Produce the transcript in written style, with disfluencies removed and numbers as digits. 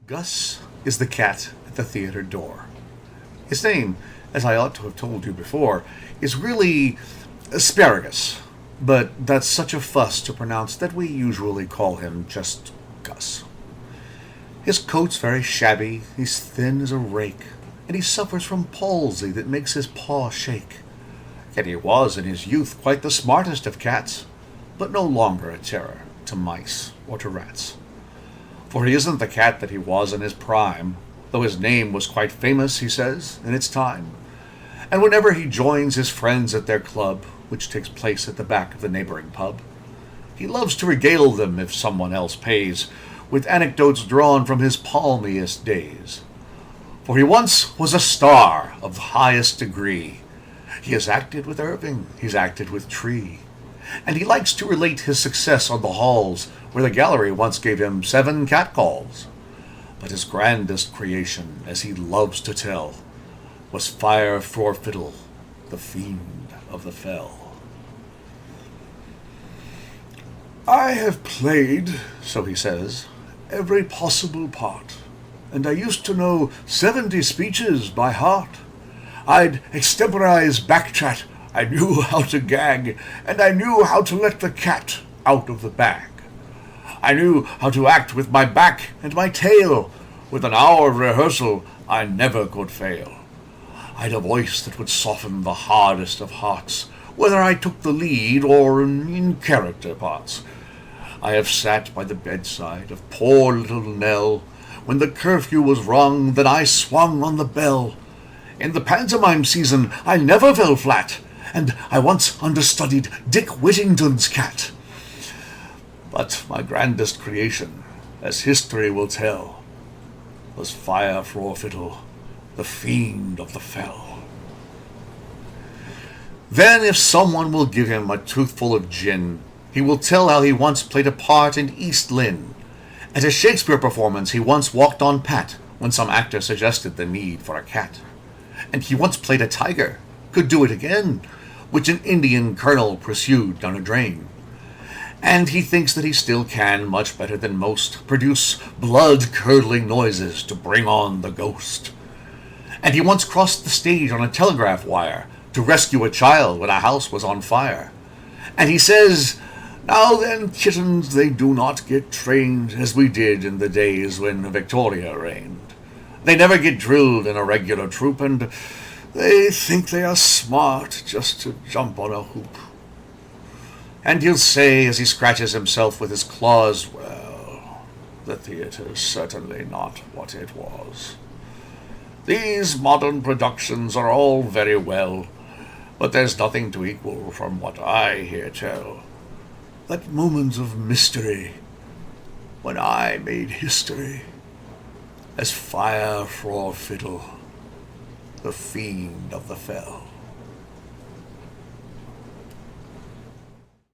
Gus is the cat at the theater door. His name, as I ought to have told you before, is really Asparagus, but that's such a fuss to pronounce that we usually call him just Gus. His coat's very shabby, he's thin as a rake, and he suffers from palsy that makes his paw shake. Yet he was in his youth quite the smartest of cats, but no longer a terror to mice or to rats. For he isn't the cat that he was in his prime, though his name was quite famous, he says, in its time. And whenever he joins his friends at their club, which takes place at the back of the neighboring pub, he loves to regale them, if someone else pays, with anecdotes drawn from his palmiest days. For he once was a star of the highest degree. He has acted with Irving, he's acted with Tree, and he likes to relate his success on the halls, where the gallery once gave him 7 catcalls. But his grandest creation, as he loves to tell, was Fire for Fiddle, the fiend of the fell. I have played, so he says, every possible part, and I used to know 70 speeches by heart. I'd extemporize backchat, I knew how to gag, and I knew how to let the cat out of the bag. I knew how to act with my back and my tail. With an hour of rehearsal, I never could fail. I'd a voice that would soften the hardest of hearts, whether I took the lead or in character parts. I have sat by the bedside of poor little Nell. When the curfew was rung, then I swung on the bell. In the pantomime season, I never fell flat, and I once understudied Dick Whittington's cat. But my grandest creation, as history will tell, was Fire for Fiddle, the fiend of the fell. Then if someone will give him a toothful of gin, he will tell how he once played a part in East Lynne. At a Shakespeare performance he once walked on Pat, when some actor suggested the need for a cat. And he once played a tiger, could do it again, which an Indian colonel pursued down a drain. And he thinks that he still can, much better than most, produce blood-curdling noises to bring on the ghost. And he once crossed the stage on a telegraph wire to rescue a child when a house was on fire. And he says, "Now then, kittens, they do not get trained as we did in the days when Victoria reigned. They never get drilled in a regular troop, and they think they are smart just to jump on a hoop." And he'll say, as he scratches himself with his claws, "Well, the theatre's certainly not what it was. These modern productions are all very well, but there's nothing to equal from what I hear tell. That moment of mystery, when I made history, as Fire for Fiddle, the fiend of the fell."